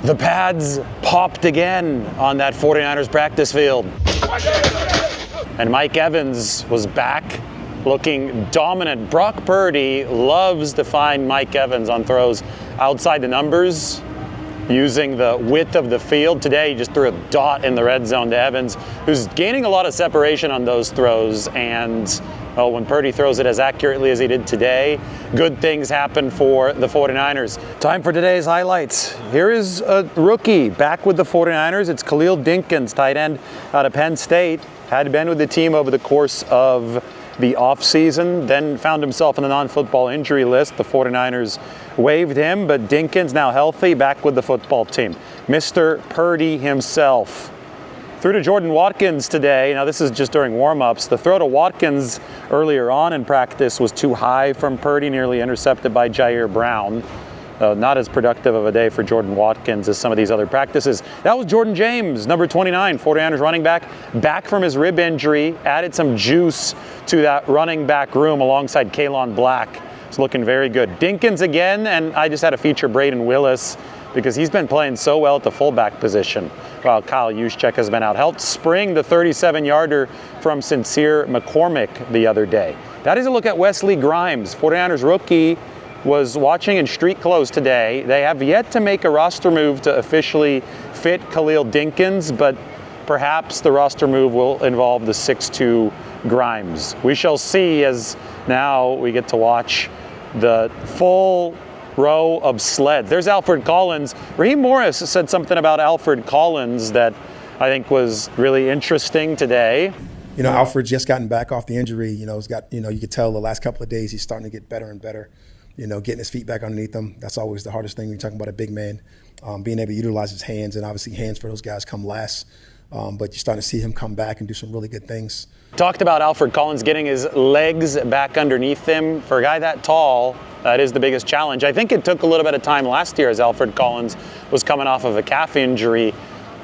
The pads popped again on that 49ers practice field. And Mike Evans was back looking dominant. Brock Purdy loves to find Mike Evans on throws outside the numbers, using the width of the field. Today, he just threw a dot in the red zone to Evans, who's gaining a lot of separation on those throws. And well, when Purdy throws it as accurately as he did today, good things happen for the 49ers. Time for today's highlights. Here is a rookie back with the 49ers. It's Khalil Dinkins, tight end out of Penn State. Had been with the team over the course of the offseason, then found himself on the non-football injury list. The 49ers waived him, but Dinkins now healthy, back with the football team. Mr. Purdy himself threw to Jordan Watkins today. Now this is just during warm-ups. The throw to Watkins earlier on in practice was too high from Purdy, nearly intercepted by Jair Brown. Not as productive of a day for Jordan Watkins as some of these other practices. That was Jordan James, number 29, 49ers running back from his rib injury, added some juice to that running back room alongside Kaelon Black. It's looking very good. Dinkins again, and I just had to feature Braden Willis because he's been playing so well at the fullback position while Kyle Juszczyk has been out. Helped spring the 37-yarder from Sincere McCormick the other day. That is a look at Wesley Grimes, 49ers rookie, was watching in street clothes today. They have yet to make a roster move to officially fit Khalil Dinkins, but perhaps the roster move will involve the 6'2 Grimes. We shall see, as now we get to watch the full row of sleds. There's Alfred Collins. Raheem Morris said something about Alfred Collins that I think was really interesting today. You know, Alfred's just gotten back off the injury. You know, you could tell the last couple of days he's starting to get better and better. You know, getting his feet back underneath him, that's always the hardest thing when you're talking about a big man. Being able to utilize his hands, and obviously hands for those guys come last. But you're starting to see him come back and do some really good things. Talked about Alfred Collins getting his legs back underneath him. For a guy that tall, that is the biggest challenge. I think it took a little bit of time last year as Alfred Collins was coming off of a calf injury.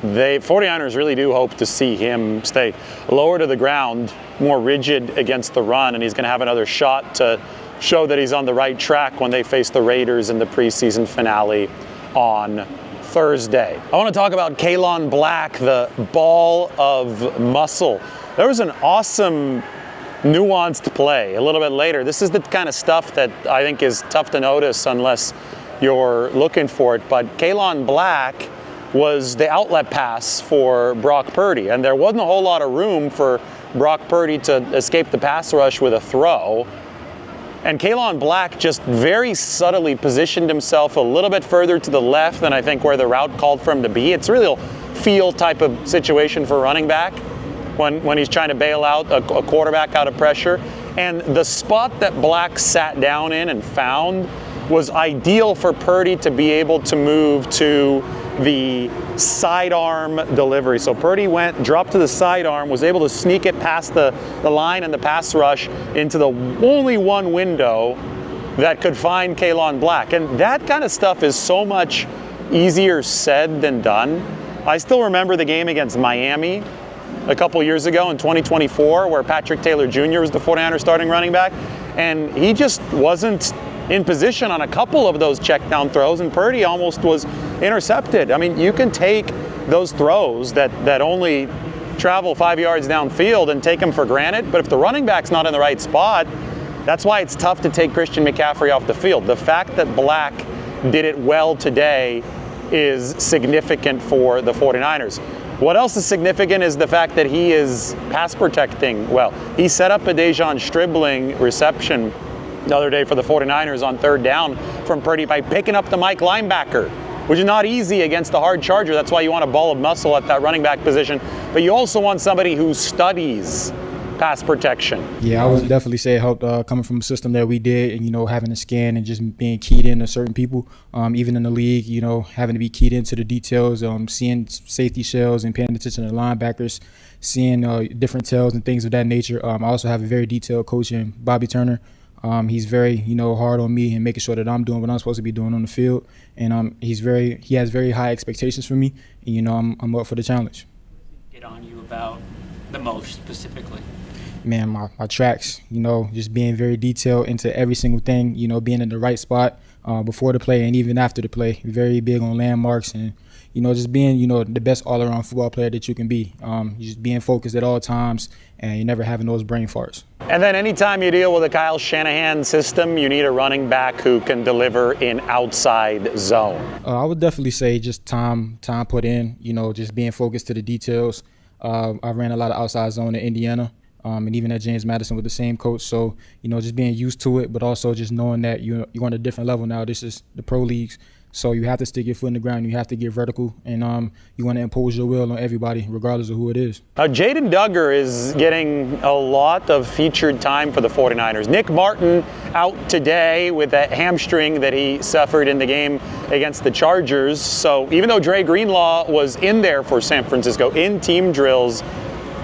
The 49ers really do hope to see him stay lower to the ground, more rigid against the run, and he's going to have another shot to show that he's on the right track when they face the Raiders in the preseason finale on Thursday. I want to talk about Kaelon Black, the ball of muscle. There was an awesome nuanced play a little bit later. This is the kind of stuff that I think is tough to notice unless you're looking for it. But Kaelon Black was the outlet pass for Brock Purdy, and there wasn't a whole lot of room for Brock Purdy to escape the pass rush with a throw. And Kaelon Black just very subtly positioned himself a little bit further to the left than I think where the route called for him to be. It's really a feel type of situation for running back when he's trying to bail out a quarterback out of pressure. And the spot that Black sat down in and found was ideal for Purdy to be able to move to the sidearm delivery. So Purdy dropped to the sidearm, was able to sneak it past the line and the pass rush into the only one window that could find Kaelon Black. And that kind of stuff is so much easier said than done. I still remember the game against Miami a couple years ago in 2024 where Patrick Taylor Jr. was the 49ers starting running back, and he just wasn't in position on a couple of those check down throws, and Purdy almost was intercepted. I mean, you can take those throws that only travel 5 yards downfield and take them for granted, but if the running back's not in the right spot, that's why it's tough to take Christian McCaffrey off the field. The fact that Black did it well today is significant for the 49ers. What else is significant is the fact that he is pass protecting well. He set up a Dejon Stribling reception the other day for the 49ers on third down from Purdy by picking up the Mike linebacker, which is not easy against the hard charger. That's why you want a ball of muscle at that running back position. But you also want somebody who studies pass protection. Yeah, I would definitely say it helped coming from a system that we did, and, you know, having a scan and just being keyed in to certain people, even in the league, you know, having to be keyed into the details, seeing safety shells and paying attention to the linebackers, seeing different tells and things of that nature. I also have a very detailed coach in Bobby Turner. He's very, hard on me and making sure that I'm doing what I'm supposed to be doing on the field. And he has very high expectations for me. And, I'm up for the challenge. Get on you about the most specifically? Man, my tracks, just being very detailed into every single thing, being in the right spot before the play and even after the play. Very big on landmarks and just being, the best all-around football player that you can be. Just being focused at all times, and you're never having those brain farts. And then anytime you deal with a Kyle Shanahan system, you need a running back who can deliver in outside zone. I would definitely say just time put in, just being focused to the details. I ran a lot of outside zone in Indiana. And even at James Madison with the same coach. So, just being used to it, but also just knowing that you're on a different level now. This is the pro leagues. So you have to stick your foot in the ground. You have to get vertical. And you want to impose your will on everybody, regardless of who it is. Jaden Duggar is getting a lot of featured time for the 49ers. Nick Martin out today with that hamstring that he suffered in the game against the Chargers. So even though Dre Greenlaw was in there for San Francisco in team drills,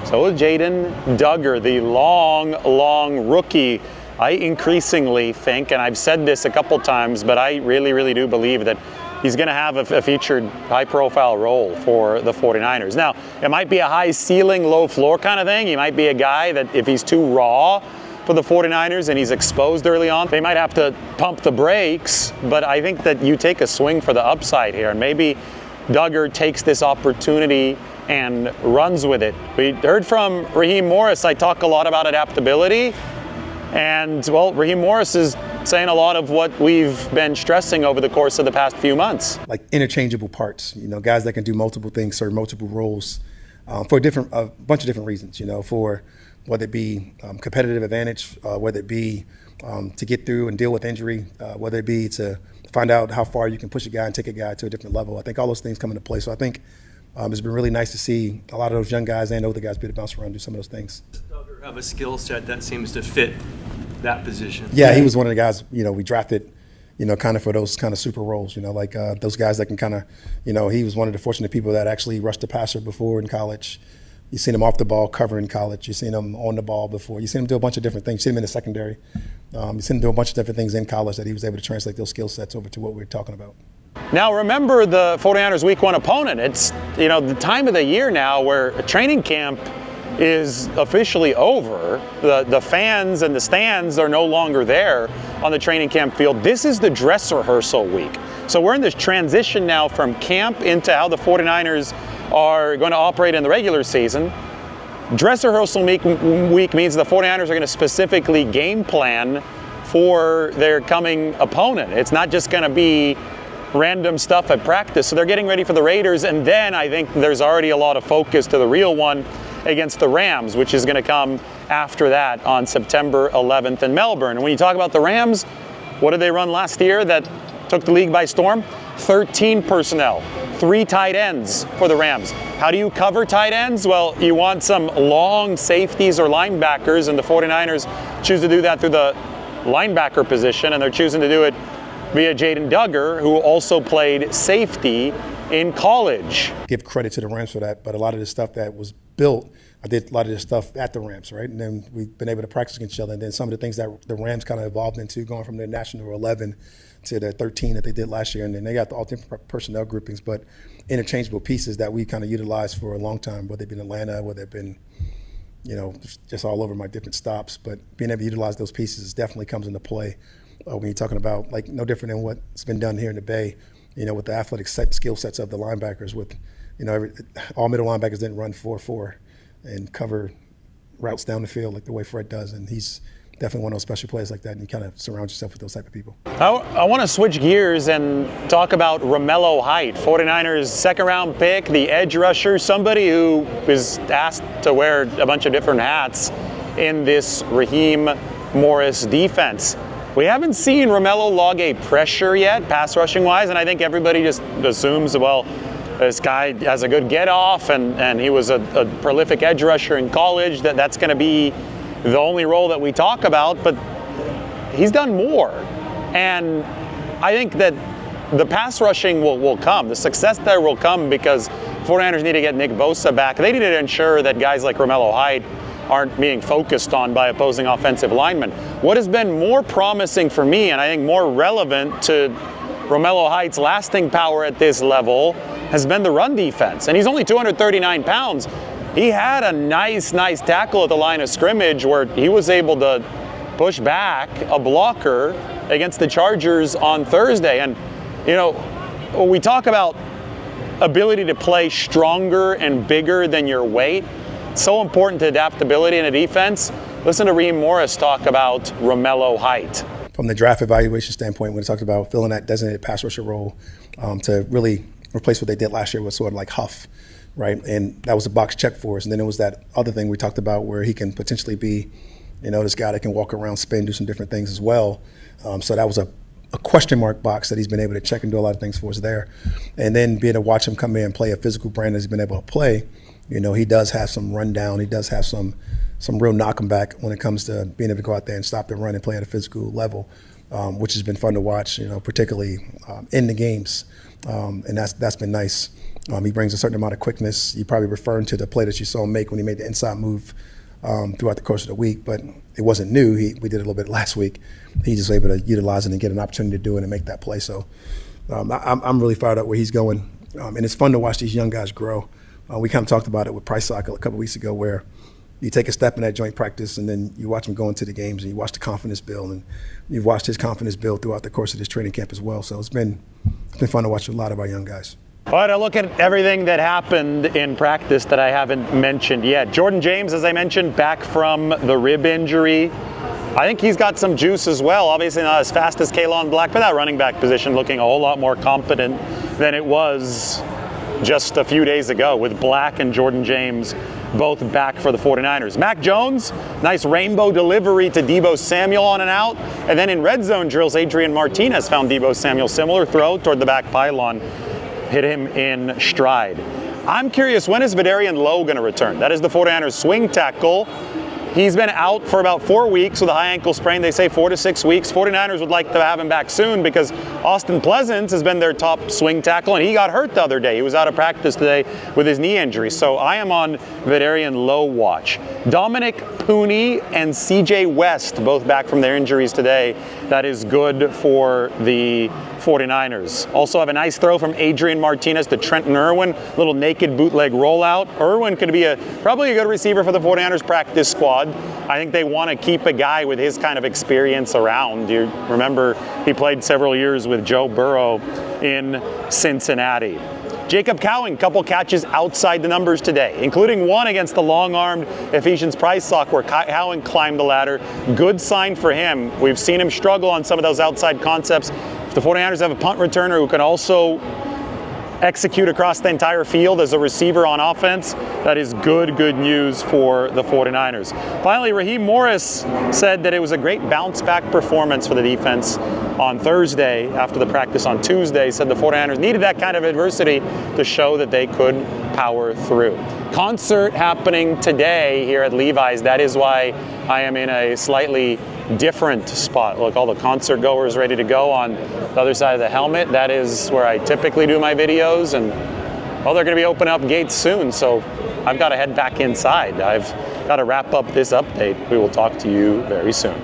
so is Jaden Duggar, the long rookie. I increasingly think, and I've said this a couple times, but I really do believe that he's going to have a featured high-profile role for the 49ers. Now, it might be a high ceiling, low floor kind of thing. He might be a guy that if he's too raw for the 49ers and he's exposed early on, they might have to pump the brakes, but I think that you take a swing for the upside here, and maybe Duggar takes this opportunity and runs with it. We heard from Raheem Morris. I talk a lot about adaptability. And, well, Raheem Morris is saying a lot of what we've been stressing over the course of the past few months. Like interchangeable parts, guys that can do multiple things, serve multiple roles for a bunch of different reasons, for whether it be competitive advantage, whether it be to get through and deal with injury, whether it be to find out how far you can push a guy and take a guy to a different level. I think all those things come into play. So I think it's been really nice to see a lot of those young guys and older guys be able to bounce around and do some of those things. Have a skill set that seems to fit that position. Yeah, he was one of the guys, we drafted, kind of for those kind of super roles, like those guys that can kind of, he was one of the fortunate people that actually rushed the passer before in college. You've seen him off the ball cover in college. You've seen him on the ball before. You've seen him do a bunch of different things. You've seen him in the secondary. You've seen him do a bunch of different things in college that he was able to translate those skill sets over to what we're talking about. Now remember the 49ers week 1 opponent. It's, the time of the year now where training camp is officially over. The fans and the stands are no longer there on the training camp field. This is the dress rehearsal week. So we're in this transition now from camp into how the 49ers are going to operate in the regular season. Dress rehearsal week means the 49ers are going to specifically game plan for their coming opponent. It's not just going to be random stuff at practice. So they're getting ready for the Raiders, and then I think there's already a lot of focus to the real one against the Rams, which is going to come after that on September 11th in Melbourne. And when you talk about the Rams, what did they run last year that took the league by storm? 13 personnel, 3 tight ends for the Rams. How do you cover tight ends? Well, you want some long safeties or linebackers, and the 49ers choose to do that through the linebacker position, and they're choosing to do it via Jaden Duggar, who also played safety in college. Give credit to the Rams for that, but a lot of the stuff that was built, I did a lot of this stuff at the Rams, right? And then we've been able to practice against each other. And then some of the things that the Rams kind of evolved into, going from their national 11 to their 13 that they did last year. And then they got all different personnel groupings, but interchangeable pieces that we kind of utilized for a long time, whether it be in Atlanta, whether it been, just all over my different stops. But being able to utilize those pieces definitely comes into play when you're talking about, like, no different than what's been done here in the Bay, with the athletic skill sets of the linebackers. With, all middle linebackers didn't run 4-4 and cover routes down the field like the way Fred does. And he's definitely one of those special players like that, and you kind of surround yourself with those type of people. I want to switch gears and talk about Romelo Height, 49ers second-round pick, the edge rusher, somebody who is asked to wear a bunch of different hats in this Raheem Morris defense. We haven't seen Romelo log a pressure yet, pass rushing wise, and I think everybody just assumes, well, this guy has a good get off, and he was a prolific edge rusher in college, that's going to be the only role that we talk about, but he's done more. And I think that the pass rushing will come. The success there will come because 49ers need to get Nick Bosa back. They need to ensure that guys like Romelo Height aren't being focused on by opposing offensive linemen. What has been more promising for me, and I think more relevant to Romelo Height's lasting power at this level, has been the run defense. And he's only 239 pounds. He had a nice tackle at the line of scrimmage where he was able to push back a blocker against the Chargers on Thursday. And, we talk about ability to play stronger and bigger than your weight. It's so important to adaptability in a defense. Listen to Raheem Morris talk about Romelo Height. From the draft evaluation standpoint, when it talked about filling that designated pass rusher role to really replace what they did last year with sort of like Huff, right? And that was a box check for us. And then it was that other thing we talked about where he can potentially be, this guy that can walk around, spin, do some different things as well. So that was a question mark box that he's been able to check and do a lot of things for us there. And then being able to watch him come in and play a physical brand that he's been able to play, he does have some rundown. He does have some real knock him back when it comes to being able to go out there and stop the run and play at a physical level, which has been fun to watch, particularly in the games. And that's been nice. He brings a certain amount of quickness. You're probably referring to the play that you saw him make when he made the inside move throughout the course of the week, but it wasn't new. We did it a little bit last week. He's just able to utilize it and get an opportunity to do it and make that play. So I'm really fired up where he's going. And it's fun to watch these young guys grow. We kind of talked about it with Price Sock a couple weeks ago where you take a step in that joint practice and then you watch him go into the games and you watch the confidence build, and you've watched his confidence build throughout the course of this training camp as well. So it's been fun to watch a lot of our young guys. All right, I look at everything that happened in practice that I haven't mentioned yet. Jordan James, as I mentioned, back from the rib injury. I think he's got some juice as well. Obviously not as fast as Kaelon Black, but that running back position looking a whole lot more competent than it was just a few days ago with Black and Jordan James both back for the 49ers. Mac Jones, nice rainbow delivery to Deebo Samuel on and out. And then in red zone drills, Adrian Martinez found Deebo Samuel. Similar throw toward the back pylon. Hit him in stride. I'm curious, when is Vidarian Lowe going to return? That is the 49ers swing tackle. He's been out for about 4 weeks with a high ankle sprain. They say 4 to 6 weeks. 49ers would like to have him back soon because Austin Pleasance has been their top swing tackle, and he got hurt the other day. He was out of practice today with his knee injury. So I am on Vidarian Lowe watch. Dominic Pooney and CJ West, both back from their injuries today. That is good for the 49ers. Also have a nice throw from Adrian Martinez to Trenton Irwin. Little naked bootleg rollout. Irwin could be probably a good receiver for the 49ers practice squad. I think they want to keep a guy with his kind of experience around. You remember he played several years with Joe Burrow in Cincinnati. Jacob Cowan, couple catches outside the numbers today, including one against the long-armed Ephesians Price Sock where Cowan climbed the ladder. Good sign for him. We've seen him struggle on some of those outside concepts. If the 49ers have a punt returner who can also execute across the entire field as a receiver on offense, that is good news for the 49ers. Finally, Raheem Morris said that it was a great bounce-back performance for the defense on Thursday after the practice on Tuesday. Said the 49ers needed that kind of adversity to show that they could power through. Concert happening today here at Levi's. That is why I am in a slightly different spot. Look, all the concert goers ready to go on the other side of the helmet. That is where I typically do my videos, and well, they're going to be opening up gates soon, so I've got to head back inside. I've got to wrap up this update. We will talk to you very soon.